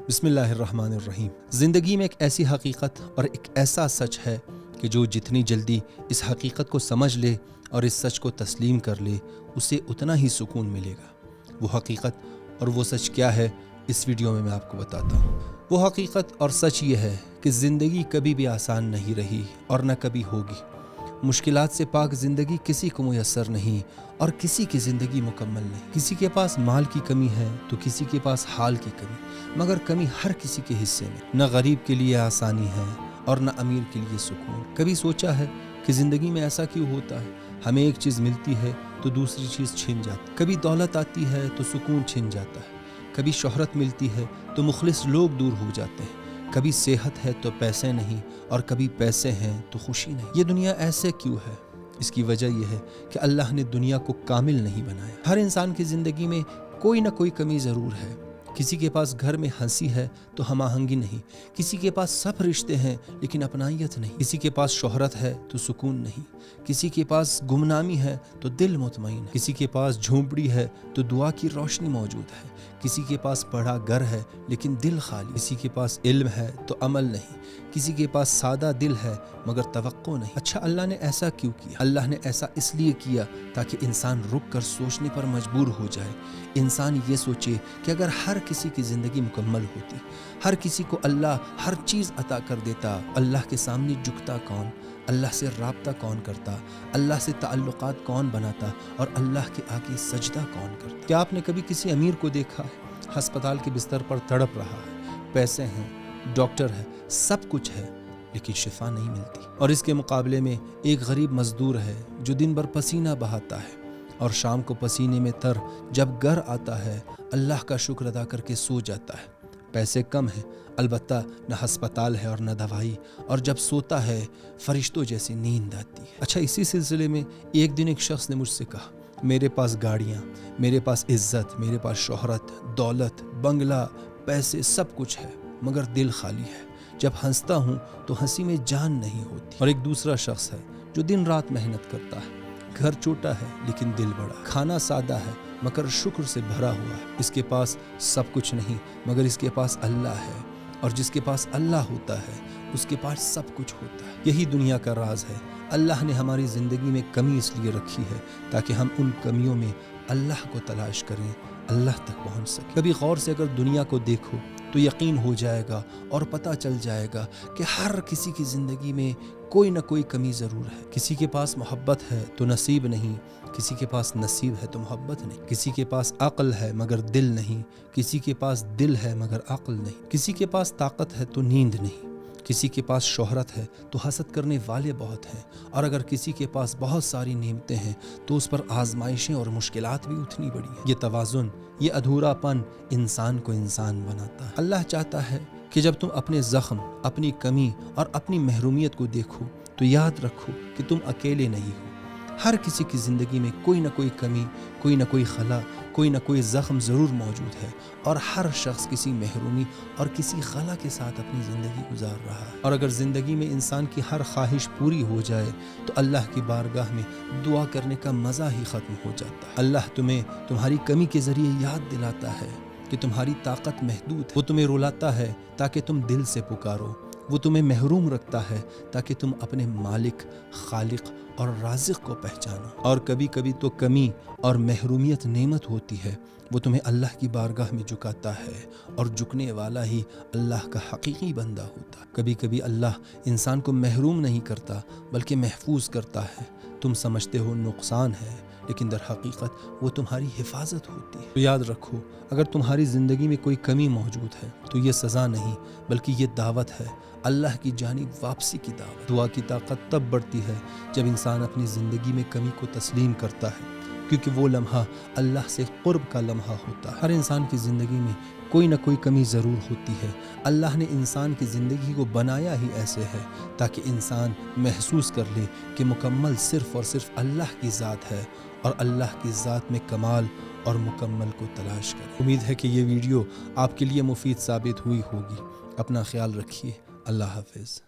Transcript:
بسم اللہ الرحمن الرحیم۔ زندگی میں ایک ایسی حقیقت اور ایک ایسا سچ ہے کہ جو جتنی جلدی اس حقیقت کو سمجھ لے اور اس سچ کو تسلیم کر لے اسے اتنا ہی سکون ملے گا۔ وہ حقیقت اور وہ سچ کیا ہے، اس ویڈیو میں آپ کو بتاتا ہوں۔ وہ حقیقت اور سچ یہ ہے کہ زندگی کبھی بھی آسان نہیں رہی اور نہ کبھی ہوگی۔ مشکلات سے پاک زندگی کسی کو میسر نہیں اور کسی کی زندگی مکمل نہیں۔ کسی کے پاس مال کی کمی ہے تو کسی کے پاس حال کی کمی، مگر کمی ہر کسی کے حصے میں۔ نہ غریب کے لیے آسانی ہے اور نہ امیر کے لیے سکون۔ کبھی سوچا ہے کہ زندگی میں ایسا کیوں ہوتا ہے؟ ہمیں ایک چیز ملتی ہے تو دوسری چیز چھن جاتی ہے۔ کبھی دولت آتی ہے تو سکون چھن جاتا ہے، کبھی شہرت ملتی ہے تو مخلص لوگ دور ہو جاتے ہیں، کبھی صحت ہے تو پیسے نہیں اور کبھی پیسے ہیں تو خوشی نہیں۔ یہ دنیا ایسے کیوں ہے؟ اس کی وجہ یہ ہے کہ اللہ نے دنیا کو کامل نہیں بنایا۔ ہر انسان کی زندگی میں کوئی نہ کوئی کمی ضرور ہے۔ کسی کے پاس گھر میں ہنسی ہے تو ہم آہنگی نہیں، کسی کے پاس سب رشتے ہیں لیکن اپنائیت نہیں، کسی کے پاس شہرت ہے تو سکون نہیں، کسی کے پاس گمنامی ہے تو دل مطمئن ہے، کسی کے پاس جھونپڑی ہے تو دعا کی روشنی موجود ہے، کسی کے پاس بڑا گھر ہے لیکن دل خالی، کسی کے پاس علم ہے تو عمل نہیں، کسی کے پاس سادہ دل ہے مگر توقع نہیں۔ اچھا، اللہ نے ایسا کیوں کیا؟ اللہ نے ایسا اس لیے کیا تاکہ انسان رک کر سوچنے پر مجبور ہو جائے۔ انسان یہ سوچے کہ اگر ہر کسی کی زندگی مکمل ہوتی، ہر کسی کو اللہ ہر چیز عطا کر دیتا، اللہ کے سامنے جھکتا کون؟ اللہ سے رابطہ کون کرتا؟ اللہ سے تعلقات کون بناتا؟ اور اللہ کے آگے سجدہ کون کرتا؟ کیا آپ نے کبھی کسی امیر کو دیکھا ہے ہسپتال کے بستر پر تڑپ رہا ہے، پیسے ہیں، ڈاکٹر ہے، سب کچھ ہے لیکن شفا نہیں ملتی؟ اور اس کے مقابلے میں ایک غریب مزدور ہے جو دن بھر پسینہ بہاتا ہے اور شام کو پسینے میں تر جب گھر آتا ہے اللہ کا شکر ادا کر کے سو جاتا ہے۔ پیسے کم ہیں البتہ نہ ہسپتال ہے اور نہ دوائی، اور جب سوتا ہے فرشتوں جیسی نیند آتی ہے۔ اچھا، اسی سلسلے میں ایک دن ایک شخص نے مجھ سے کہا، میرے پاس گاڑیاں، میرے پاس عزت، میرے پاس شہرت، دولت، بنگلہ، پیسے، سب کچھ ہے مگر دل خالی ہے۔ جب ہنستا ہوں تو ہنسی میں جان نہیں ہوتی۔ اور ایک دوسرا شخص ہے جو دن رات محنت کرتا ہے، گھر چھوٹا ہے لیکن دل بڑا، کھانا سادہ ہے مگر شکر سے بھرا ہوا ہے۔ اس کے پاس سب کچھ نہیں مگر اس کے پاس اللہ ہے، اور جس کے پاس اللہ ہوتا ہے اس کے پاس سب کچھ ہوتا ہے۔ یہی دنیا کا راز ہے۔ اللہ نے ہماری زندگی میں کمی اس لیے رکھی ہے تاکہ ہم ان کمیوں میں اللہ کو تلاش کریں، اللہ تک پہنچ سکیں۔ کبھی غور سے اگر دنیا کو دیکھو تو یقین ہو جائے گا اور پتہ چل جائے گا کہ ہر کسی کی زندگی میں کوئی نہ کوئی کمی ضرور ہے۔ کسی کے پاس محبت ہے تو نصیب نہیں، کسی کے پاس نصیب ہے تو محبت نہیں، کسی کے پاس عقل ہے مگر دل نہیں، کسی کے پاس دل ہے مگر عقل نہیں، کسی کے پاس طاقت ہے تو نیند نہیں، کسی کے پاس شہرت ہے تو حسد کرنے والے بہت ہیں، اور اگر کسی کے پاس بہت ساری نعمتیں ہیں تو اس پر آزمائشیں اور مشکلات بھی اتنی بڑی ہیں۔ یہ توازن، یہ ادھورا پن انسان کو انسان بناتا ہے۔ اللہ چاہتا ہے کہ جب تم اپنے زخم، اپنی کمی اور اپنی محرومیت کو دیکھو تو یاد رکھو کہ تم اکیلے نہیں ہو۔ ہر کسی کی زندگی میں کوئی نہ کوئی کمی، کوئی نہ کوئی خلا، کوئی نہ کوئی زخم ضرور موجود ہے، اور ہر شخص کسی محرومی اور کسی خلا کے ساتھ اپنی زندگی گزار رہا ہے۔ اور اگر زندگی میں انسان کی ہر خواہش پوری ہو جائے تو اللہ کی بارگاہ میں دعا کرنے کا مزہ ہی ختم ہو جاتا ہے۔ اللہ تمہیں تمہاری کمی کے ذریعے یاد دلاتا ہے کہ تمہاری طاقت محدود ہے۔ وہ تمہیں رلاتا ہے تاکہ تم دل سے پکارو، وہ تمہیں محروم رکھتا ہے تاکہ تم اپنے مالک، خالق اور رازق کو پہچانو۔ اور کبھی کبھی تو کمی اور محرومیت نعمت ہوتی ہے، وہ تمہیں اللہ کی بارگاہ میں جھکاتا ہے، اور جھکنے والا ہی اللہ کا حقیقی بندہ ہوتا ہے۔ کبھی کبھی اللہ انسان کو محروم نہیں کرتا بلکہ محفوظ کرتا ہے۔ تم سمجھتے ہو نقصان ہے لیکن در حقیقت وہ تمہاری حفاظت ہوتی ہے۔ تو یاد رکھو، اگر تمہاری زندگی میں کوئی کمی موجود ہے تو یہ سزا نہیں بلکہ یہ دعوت ہے، اللہ کی جانب واپسی کی دعوت۔ دعا کی طاقت تب بڑھتی ہے جب انسان اپنی زندگی میں کمی کو تسلیم کرتا ہے، کیونکہ وہ لمحہ اللہ سے قرب کا لمحہ ہوتا ہے۔ ہر انسان کی زندگی میں کوئی نہ کوئی کمی ضرور ہوتی ہے۔ اللہ نے انسان کی زندگی کو بنایا ہی ایسے ہے تاکہ انسان محسوس کر لے کہ مکمل صرف اور صرف اللہ کی ذات ہے، اور اللہ کی ذات میں کمال اور مکمل کو تلاش کرے۔ امید ہے کہ یہ ویڈیو آپ کے لیے مفید ثابت ہوئی ہوگی۔ اپنا خیال رکھیے۔ اللہ حافظ۔